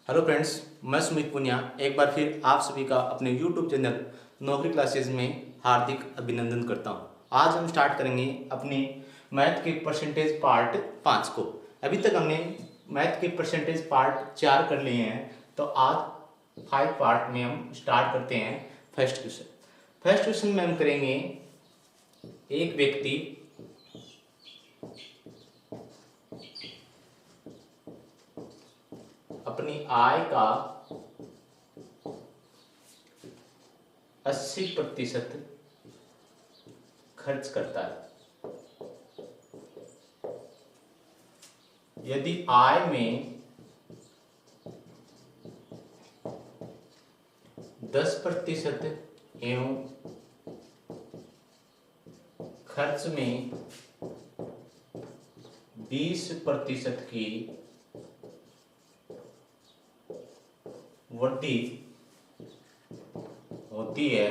Hello friends, मैं सुमित पुनिया एक बार फिर आप सभी का अपने YouTube चैनल नौकरी क्लासेस में हार्दिक अभिनंदन करता हूं। आज हम स्टार्ट करेंगे अपने मैथ के परसेंटेज पार्ट 5 को। अभी तक हमने मैथ के परसेंटेज पार्ट 4 कर लिए हैं, तो आज 5 पार्ट में हम स्टार्ट करते हैं फर्स्ट क्वेश्चन। फर्स्ट क्वेश्चन में हम करेंगे एक व्यक्ति अपनी आय का 80% खर्च करता है। यदि आय में 10% एवं खर्च में 20% की वृद्धि होती है,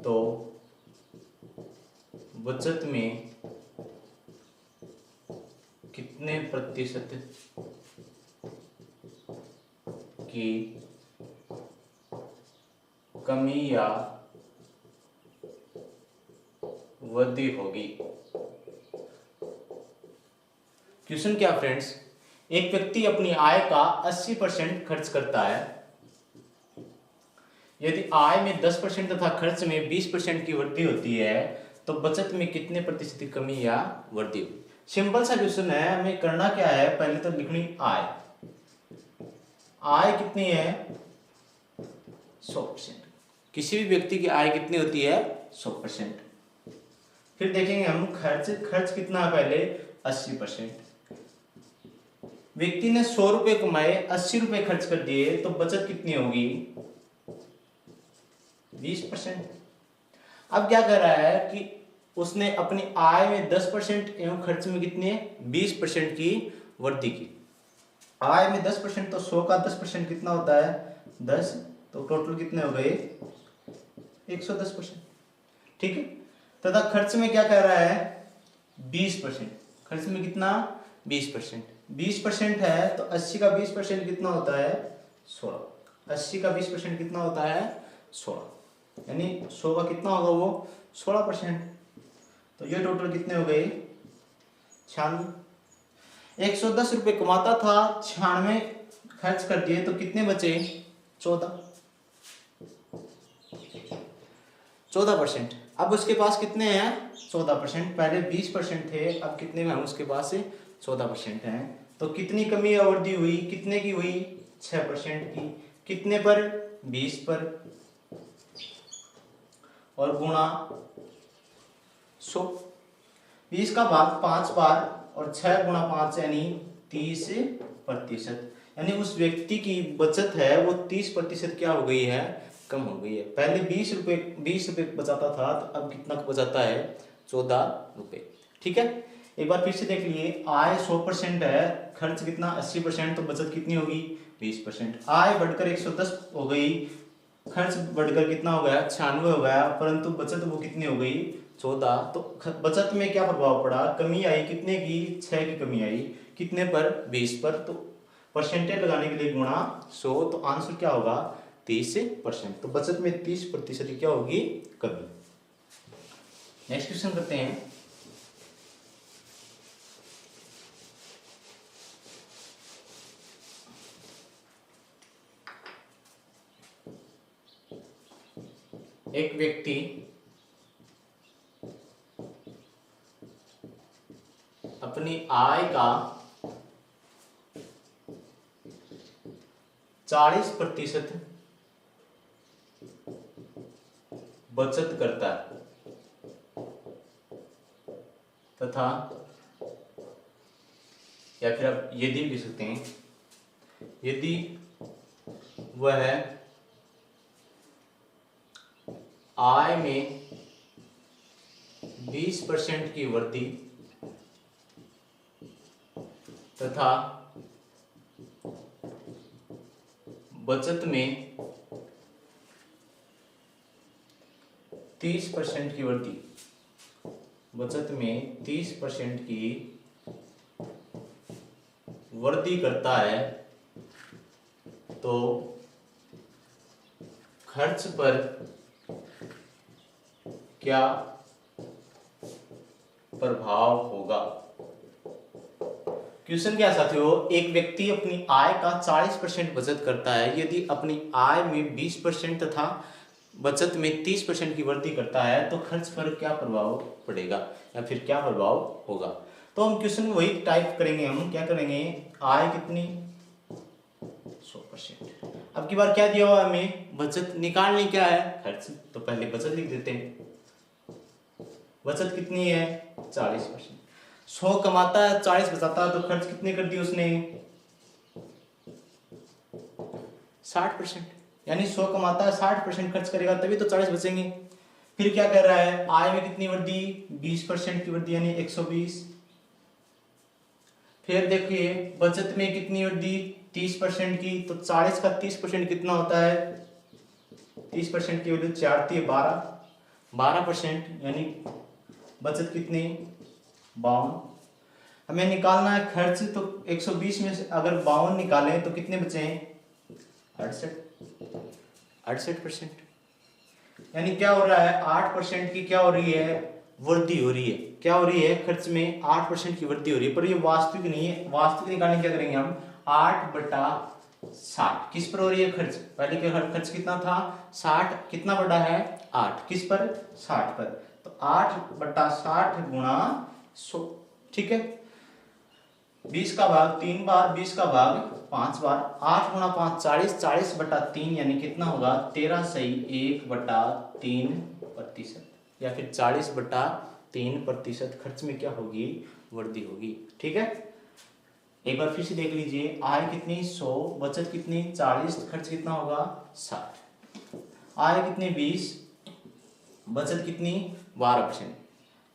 तो बचत में कितने प्रतिशत की कमी या वृद्धि होगी। क्वेश्चन क्या फ्रेंड्स, एक व्यक्ति अपनी आय का 80% खर्च करता है। यदि आय में 10% तथा खर्च में 20% की वृद्धि होती है, तो बचत में कितने प्रतिशत की कमी या वृद्धि होगी। सिंपल सा क्वेश्चन है, हमें करना क्या है, पहले तो लिखनी आय। आय कितनी है? 100%। किसी भी व्यक्ति की आय कितनी होती है? 100%। फिर देखेंगे हम खर्च कितना है, पहले 80%। व्यक्ति ने 100 रुपए कमाए, 80 रुपए खर्च कर दिए, तो बचत कितनी होगी? 20%। अब क्या कर रहा है कि उसने अपनी आय में 10% एवं खर्च में कितने 20% की वृद्धि की। आय में 10% तो 100 का 10% कितना होता है? 10। तो टोटल कितने हो गए? 110%। ठीक है। तथा खर्च में क्या कर रहा है? 20%। खर्च में कितना? 20%। 20% है तो 80 का 20% कितना होता है? 16। 80 का 20% कितना होता है? 16। यानी 100 का कितना होगा वो? 16%। तो ये टोटल कितने हो गए? 96। 110 रुपये कमाता था, 96 खर्च कर दिए, तो कितने बचे? 14%। अब उसके पास कितने हैं? 14%। पहले 20% थे, अब कितने में हम उसके पास से 14% हैं। तो कितनी कमी या वृद्धि हुई? कितने की हुई? 6% की। कितने पर? 20 पर, और गुणा 100। 20 का भाग 5 बार और 6 गुणा 5 यानी 30%। यानी उस व्यक्ति की बचत है वो 30% क्या हो गई है? कम हो गई है। पहले 20 रुपए बचाता था, तो अब कितना बचाता है? 14 रुपए। ठीक है। एक बार फिर से देख लिए, आय 100% है, खर्च कितना? 80%, तो बचत कितनी होगी? 20%। आय बढ़कर 110 हो गई, खर्च बढ़कर कितना हो गया? 96 हो गया, परंतु बचत वो कितनी हो गई? 14। तो बचत में क्या प्रभाव पड़ा? कमी आई। कितने की? 6 की कमी आई। कितने पर? 20 पर। तो परसेंटेज लगाने के लिए गुणा 100, तो आंसर क्या होगा? 30%। तो बचत में 30% की क्या होगी? कमी। नेक्स्ट क्वेश्चन करते हैं। एक व्यक्ति अपनी आय का 40% बचत करता है, तथा या फिर आप यदि भी लिख सकते हैं, यदि वह आय में 20% की वृद्धि तथा बचत में 30% की वृद्धि, बचत में 30% की वृद्धि करता है, तो खर्च पर क्या प्रभाव होगा। क्वेश्चन क्या साथियों, एक व्यक्ति अपनी आय का 40% बचत करता है। यदि अपनी आय में 20% तथा बचत में 30% की वृद्धि करता है तो खर्च पर क्या प्रभाव पड़ेगा या फिर क्या प्रभाव होगा। तो हम क्वेश्चन में वही टाइप करेंगे, हम क्या करेंगे, आय कितनी 100%। अब की बार क्या दिया हुआ हमें, बचत निकालनी, क्या है खर्च, तो पहले बचत लिख देते हैं। बचत कितनी है 40%। 100 कमाता है 40 बचाता है तो खर्च कितने कर दिए उसने 60%। यानी 100 कमाता है 60% खर्च करेगा तभी तो 40 बचेंगे। फिर क्या कर रहा है, आय में कितनी वृद्धि 20% की वृद्धि यानी 120। फिर देखिए बचत में कितनी वृद्धि 30% की, तो 40 का 30% कितना होता है 30% की वैल्यू 4 थी 12% यानी बचत कितनी 52। हमें निकालना है खर्च, तो 120 में से अगर 52 निकालें तो कितने बचे हैं 68%। यानी क्या हो रहा है 8% की क्या हो रही है वृद्धि हो रही है। क्या हो रही है खर्च में 8% की वृद्धि हो रही है, पर ये वास्तविक नहीं है। वास्तविक निकालने क्या करेंगे हम 8/60 किस पर हो रही है खर्च, पहले के खर्च कितना था 60, कितना बड़ा है 8 किस पर 60 पर, तो 8/60 गुणा 100। ठीक है, 20 का भाग 3 बार, 20 का भाग 5 बार, 8 गुणा 5 40, 40/3 यानी कितना होगा 13 सही 1/3% या फिर 40/3% खर्च में क्या होगी वृद्धि होगी। ठीक है, एक बार फिर से देख लीजिए, आय कितनी 100, बचत कितनी 40, खर्च कितना होगा 60। आय कितनी 20, बचत कितनी 12%,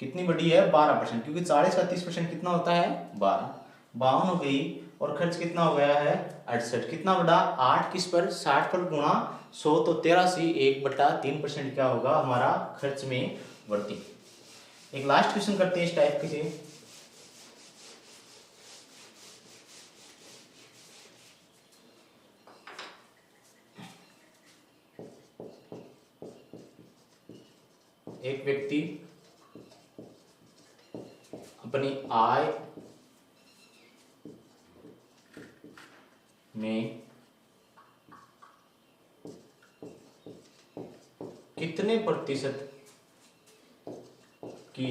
कितनी बड़ी है 12%, क्योंकि 40 का 30% कितना होता है 12, 52 हो गई, और खर्च कितना हो गया है 68, कितना बड़ा 8 किस पर 60 पर गुणा 100, तो 13 से 1/3% क्या होगा हमारा खर्च में वृद्धि। एक लास्ट क्वेश्चन करते हैं इस टाइप के से, एक व्यक्ति अपनी आय में कितने प्रतिशत की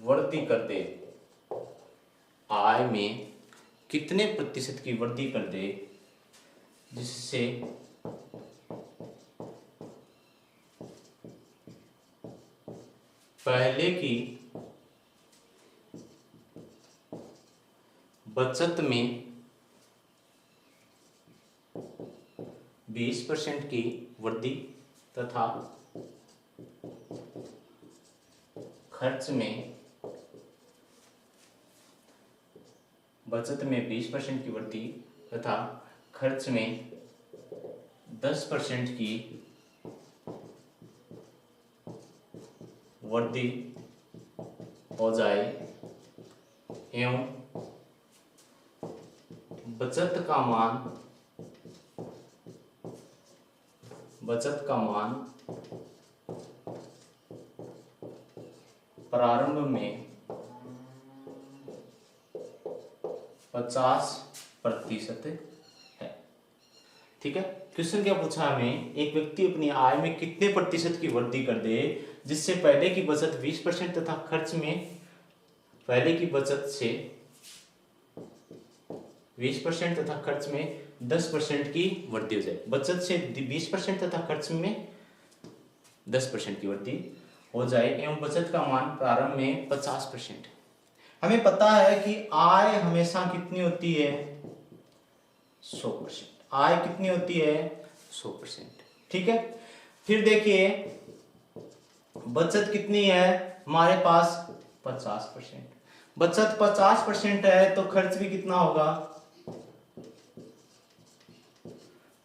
वृद्धि कर दे, आय में कितने प्रतिशत की वृद्धि कर दे जिससे पहले की बचत में 20% की वृद्धि तथा खर्च में बचत में 20% की वृद्धि तथा खर्च में 10% की वृद्धि हो जाए एवं बचत का मान प्रारंभ में 50% है। ठीक है, क्वेश्चन क्या पूछा हमें, एक व्यक्ति अपनी आय में कितने प्रतिशत की वृद्धि कर दे जिससे पहले की बचत 20% तथा खर्च में पहले की बचत से 20% तथा खर्च में 10% की वृद्धि हो जाए। बचत से 20% तथा खर्च में 10% की वृद्धि हो जाए एवं बचत का मान प्रारंभ में 50%। हमें पता है कि आय हमेशा कितनी होती है 100%। आय कितनी होती है 100%। ठीक है, फिर देखिए बचत कितनी है हमारे पास 50%। बचत 50% है तो खर्च भी कितना होगा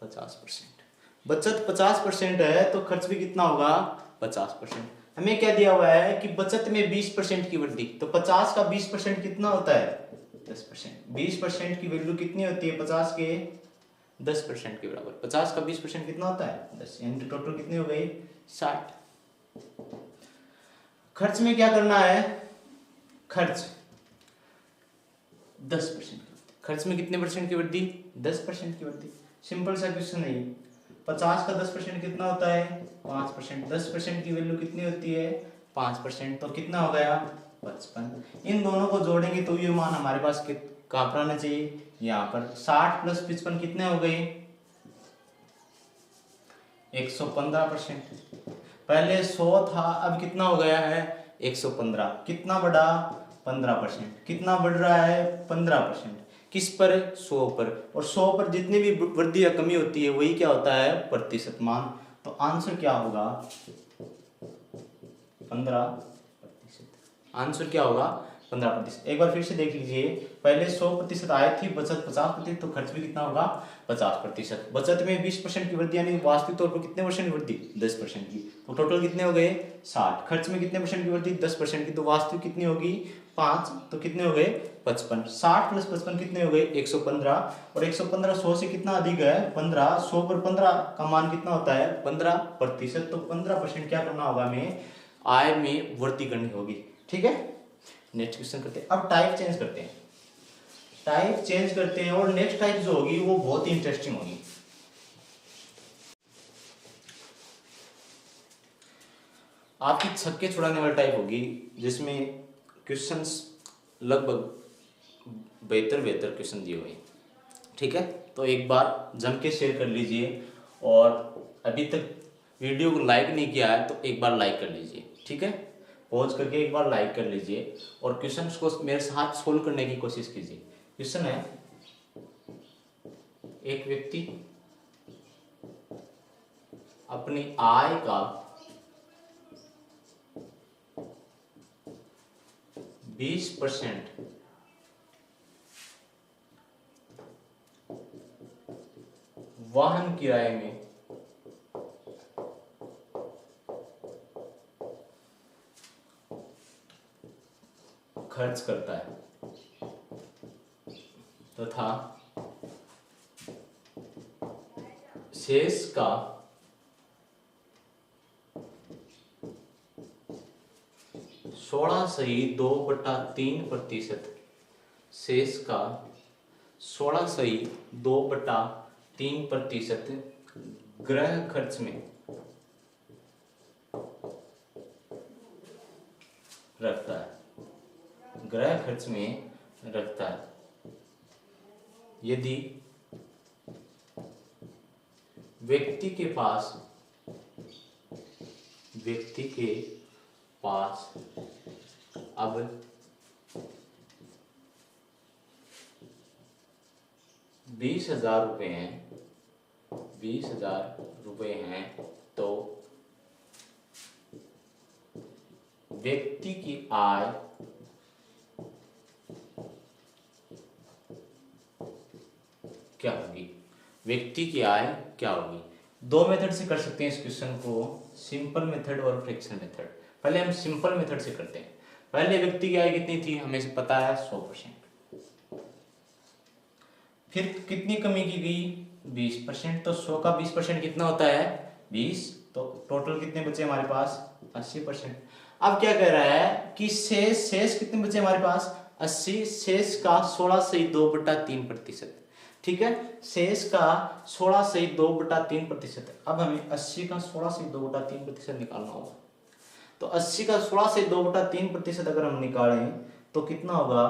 50%। बचत 50% है तो खर्च भी कितना होगा 50%। हमें क्या दिया हुआ है कि बचत में 20% की वृद्धि, तो 50 का 20% कितना होता है 10%। 20% की वैल्यू कितनी होती है? 50 के 10% के बराबर। 50 का 20% कितना होता है? 10, यानी टोटल कितनी हो गई? 60। खर्च में क्या करना है? खर्च 10%। खर्च में कितने परसेंट की वृद्धि? 10% की वृद्धि। सिंपल सा क्वेश्चन है। 50 का 10% कितना होता है? 5%। 10% की वैल्यू कितनी होती है? 5%। तो कितना हो गया? 55। इन दोनों को जोड़ेंगे तो ये मान हमारे पास कहाँ पर आना चाहिए? यहाँ पर। 60 प्लस 55 कितने हो गए? 115%। पहले 100 था, अब कितना हो गया है? 115। कितना बढ़ा? 15%। कितना बढ़ रहा है? 15%। किस पर? 100 पर। और 100 पर जितनी भी वृद्धि या कमी होती है वही क्या होता है? प्रतिशत मान। तो आंसर क्या होगा? 15%। आंसर क्या होगा? 15%। एक बार फिर से देख लीजिए। पहले 100% आय थी, बचत 50%, तो खर्च भी कितना होगा? 50%। बचत में 20% की वृद्धि, यानी वास्तविक तौर पर कितने परसेंट की वृद्धि? 10% की। तो टोटल कितने हो गए? 60। खर्च में कितने परसेंट की वृद्धि? 10% की। तो वास्तविक कितनी होगी? 5। तो कितने हो गए? 55। 60 प्लस 55 कितने हो गए? 115। और 115 100 से कितना अधिक है? 15। 100 पर 15 का मान कितना होता है? 15%। तो 15% क्या करना होगा हमें? आय में वृद्धि करनी होगी। ठीक है, नेक्स्ट क्वेश्चन करते हैं। अब टाइप चेंज करते हैं। टाइप चेंज करते हैं और नेक्स्ट टाइप जो होगी वो बहुत ही इंटरेस्टिंग होगी। आपकी छक्के छुड़ाने वाली टाइप होगी, जिसमें क्वेश्चंस लगभग बेहतर क्वेश्चन दिए हुए। ठीक है, तो एक बार जम के शेयर कर लीजिए, और अभी तक वीडियो को लाइक नहीं किया है तो एक बार लाइक कर लीजिए। ठीक है, पॉज करके एक बार लाइक कर लीजिए और क्वेश्चंस को मेरे साथ सोल्व करने की कोशिश कीजिए। क्वेश्चन है, एक व्यक्ति अपनी आय का 20% वाहन किराए में खर्च करता है तथा शेष का 16.2/3%, शेष का 16.2/3% गृह खर्च में रखता है। गृह खर्च में रखता है। यदि व्यक्ति के पास अब 20,000 रुपए हैं, 20,000 रुपए हैं, तो व्यक्ति की आय क्या होगी? व्यक्ति की आय क्या होगी? दो मेथड से कर सकते हैं इस क्वेश्चन को, सिंपल मेथड और फ्रैक्शन मेथड। पहले हम सिंपल मेथड से करते हैं। पहले व्यक्ति की आय कितनी थी? हमें से पता है 100%। फिर कितनी कमी की गई? 20%। तो 100 का 20% कितना होता है? 20। तो टोटल कितने बचे हमारे पास? 80%। अब क्या कह रहा है कि शेष कितने बचे हमारे पास? 80। शेष का 16.2/3%। ठीक है, शेष का 16.2/3%। अब हमें 80 का 16.2/3% निकालना होगा। तो 80 का 16.2/3% अगर हम निकालें तो कितना होगा?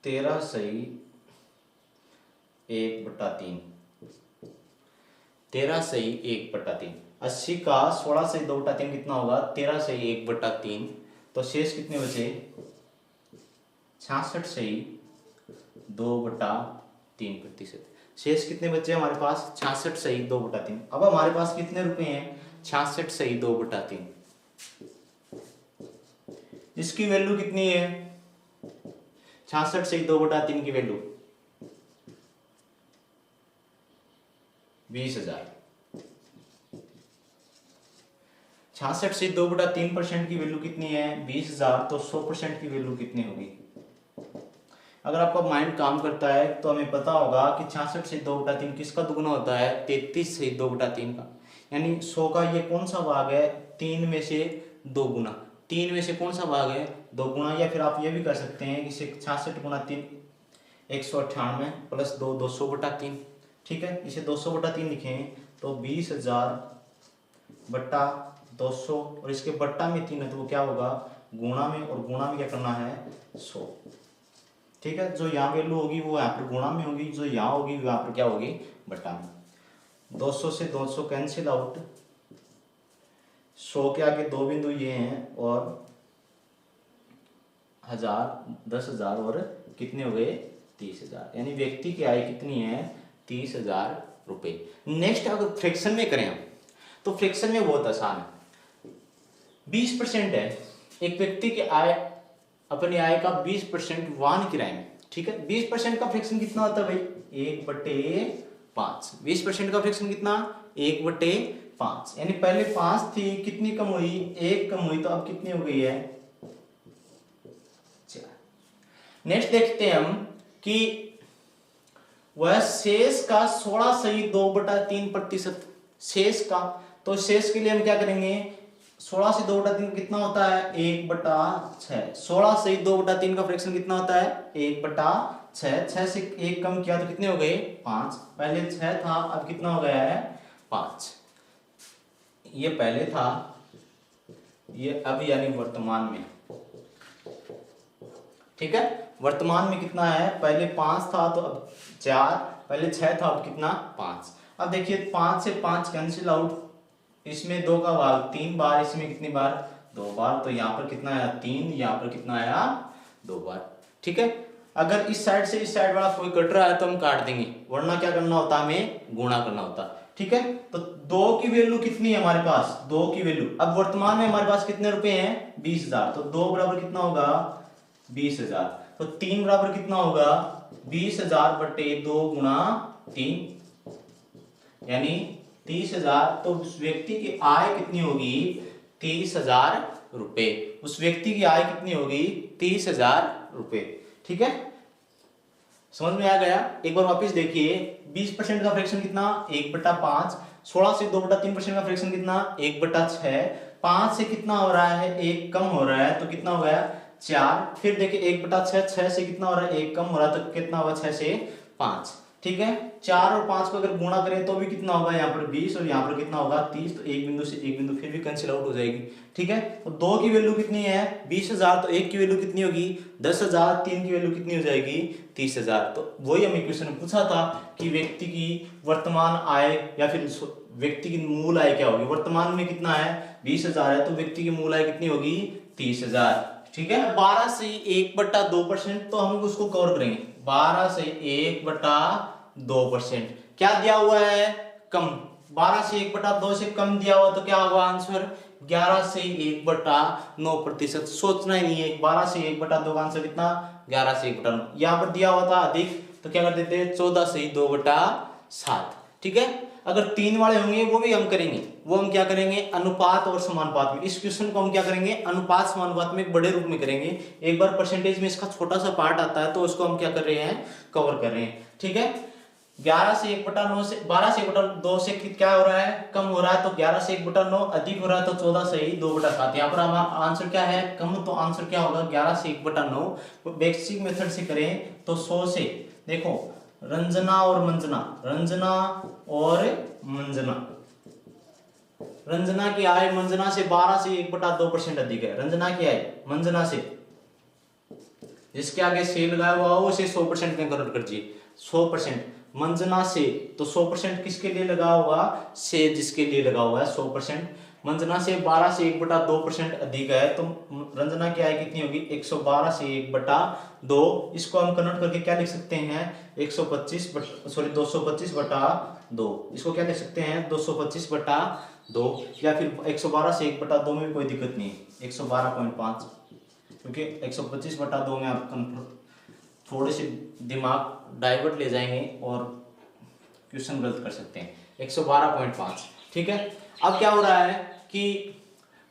13/1/3। 13/1/3। 80 का 16.2/3 कितना होगा? 13/1/3। तो शेष कितने बचे? 66.2/3%। शेष कितने बचे हमारे पास? 66.2/3। अब हमारे पास कितने रुपए हैं? 66.2/3। इसकी वैल्यू कितनी है? 66.2/3 की वैल्यू 20,000। 66 से 2/3% की वैल्यू कितनी है 20,000, तो 100% की वैल्यू कितनी होगी। अगर आपका माइंड काम करता है तो हमें पता होगा कि 66 से 2/3 किसका दुगुना होता है 33 से 2/3 का, यानी 100 का ये कौन सा भाग है 3 में से 2 गुना, 3 में से कौन सा भाग है 2 गुना, या फिर आप ये भी कर सकते हैं कि 66 गुना 3 198 प्लस 2 200/3, ठीक है। इसे 200/3 लिखें तो 20,000/200, और इसके बट्टा में 3 है तो वो क्या होगा गुणा में, और गुणा में क्या करना है 100, ठीक है। जो यहाँ वैल्यू होगी वो यहाँ पर गुणा में होगी, जो यहाँ होगी वो यहाँ पर क्या होगी बट्टा में। 200 से 200 कैंसिल आउट, 100 के आगे 2 बिंदु ये हैं, और 1000 10,000 और कितने हो गए 30,000, यानी व्यक्ति की आय कितनी है 30,000 रुपए। नेक्स्ट अगर फ्रैक्शन में करें हम, तो फ्रैक्शन में बहुत आसान है। 20% है, एक व्यक्ति की आय अपनी आय का 20% वाहन किराए में, ठीक है। 20% का फ्रैक्शन कितना होता है भाई 1/5। 20% का फ्रैक्शन कितना 1/5, यानी पहले 5 थी, कितनी कम हुई 1 कम हुई, तो अब कितनी हो गई है 4। नेक्स्ट देखते हैं हम कि वह शेष का 16.2/3%, शेष का, तो शेष के लिए हम क्या करेंगे 16 से 2/3 कितना होता है 1/6। 16 से 2/3 का फ्रैक्शन कितना होता है 1/6। 6 से 1 कम किया तो कितने हो गए 5, पहले 6 था अब कितना हो गया है 5, ये पहले था ये अब, यानी वर्तमान में, ठीक है। वर्तमान में कितना है पहले 5 था तो अब 4, पहले 6 था अब कितना 5। अब देखिए 5 से 5 कैंसिल आउट, इसमें 2 का भाग 3 बार, इसमें कितनी बार 2 बार, तो यहाँ पर कितना आया 3, यहाँ पर कितना आया 2 बार, ठीक है। अगर इस साइड से इस साइड वाला कोई कट रहा है तो हम काट देंगे, वरना क्या करना होता हमें गुणा करना होता, ठीक है। तो 2 की वैल्यू कितनी है हमारे पास 2 की वैल्यू, अब वर्तमान में हमारे पास कितने रुपए हैं 20,000, तो 2 बराबर कितना होगा 20,000, तो 3 बराबर कितना होगा 20,000/2 गुणा 3, यानी 30,000। तो उस व्यक्ति की आय कितनी होगी 30,000 रुपए, उस व्यक्ति की आय कितनी होगी 30,000 रुपए, ठीक है। समझ में आ गया। एक बार वापस देखिए 20% का फ्रैक्शन कितना 1/5, 16 से 2/3% का फ्रैक्शन कितना 1/6, 5 से कितना हो रहा है 1 कम हो रहा है तो कितना हो गया 4, फिर देखिए 1/6, 6 से कितना हो रहा है 1 कम हो रहा है तो कितना होगा 6 से 5, ठीक है। 4 और 5 को अगर गुणा करें तो भी कितना होगा यहाँ पर 20 और यहाँ पर कितना होगा 30, तो एक बिंदु से एक बिंदु फिर भी कैंसिल आउट हो जाएगी, ठीक है। तो 2 की वैल्यू कितनी है 20,000, तो 1 की वैल्यू कितनी होगी 10,000, 3 की वैल्यू कितनी हो जाएगी 30,000। तो वही हमें क्वेश्चन में पूछा था कि व्यक्ति की वर्तमान आय या फिर व्यक्ति की मूल आय क्या होगी, वर्तमान में कितना है 20,000 है, तो व्यक्ति की मूल आय कितनी होगी 30,000, ठीक है। 12 से 1/2%, तो हम उसको कवर करेंगे 12 से 1/2%, क्या दिया हुआ है कम, 12 से 1/2 से कम दिया हुआ तो क्या होगा आंसर 11 से 1/9%। सोचना ही नहीं है, 12 से 1/2 का आंसर कितना 11 से 1/9, यहाँ पर दिया हुआ था अधिक तो क्या कर देते 14 से 2/7, ठीक है। अगर 3 वाले होंगे वो भी हम करेंगे, वो हम क्या करेंगे अनुपात और समानुपात में, इस क्वेश्चन को हम क्या करेंगे अनुपात समानुपात में एक बड़े रूप में करेंगे। एक बार परसेंटेज में इसका छोटा सा पार्ट आता है तो उसको हम क्या कर रहे हैं कवर कर रहे हैं, ठीक है। 11 से 1/9 से 12 से 1/2 से क्या हो रहा है कम हो रहा है, तो 11 से 1/9 अधिक हो रहा है तो 14 से 2/7। यहाँ पर हमारा आंसर क्या है कम, तो आंसर क्या होगा 11 से 1/9। बेसिक मेथड से करें तो 100 से, देखो रंजना और मंजना, रंजना और मंजना, रंजना की आय मंजना से 12 से 1/2% अधिक है, रंजना की आय मंजना से, जिसके आगे से लगाया हुआ हो उसे 100% में कन्वर्ट कर दीजिए 100%, मंजना से तो 100% किसके लिए लगा हुआ से, जिसके लिए लगा हुआ है 100%, मंजना से 12 से 1/2% अधिक है तो रंजना की आय कितनी होगी 112 से 1/2। इसको हम कन्वर्ट करके क्या लिख सकते हैं 225/2, इसको क्या लिख सकते हैं 225/2, या फिर 112 से 1/2 में भी कोई दिक्कत नहीं है 112.5, क्योंकि 125/2 में आप थोड़े से दिमाग डाइवर्ट ले जाएंगे और क्वेश्चन गलत कर सकते हैं 112.5, ठीक है। अब क्या हो रहा है कि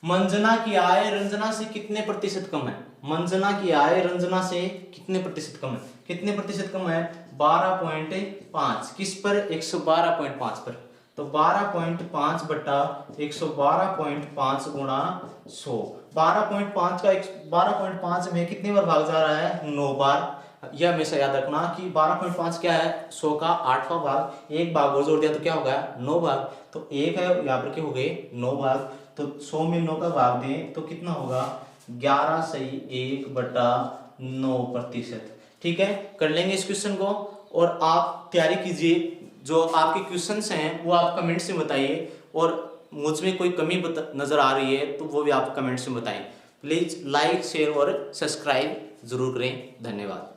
मंजना की आय रंजना से कितने प्रतिशत कम है? मंजना की आय रंजना से कितने प्रतिशत कम है? कितने प्रतिशत कम है? 12.5। किस पर? 112.5 पर। तो 12.5 बटा 112.5 गुणा 100। 12.5 का 12.5 में कितनी बार भाग जा रहा है? 9 बार। यह हमेशा याद रखना कि 12.5 क्या है? 100 का 8वां भाग। एक भाग और जोड़ दिया तो क्या होगा? 9 भाग। तो एक है यहाँ पर, क्या हो गए? 9 भाग। तो 100 में 9 का भाग दें तो कितना होगा? 11 सही 1 बटा 9%। ठीक है, कर लेंगे इस क्वेश्चन को। और आप तैयारी कीजिए, जो आपके क्वेश्चंस हैं वो आप कमेंट से बताइए, और मुझ में कोई कमी नजर आ रही है तो वो भी आप कमेंट्स में बताएं। प्लीज लाइक शेयर और सब्सक्राइब जरूर करें। धन्यवाद।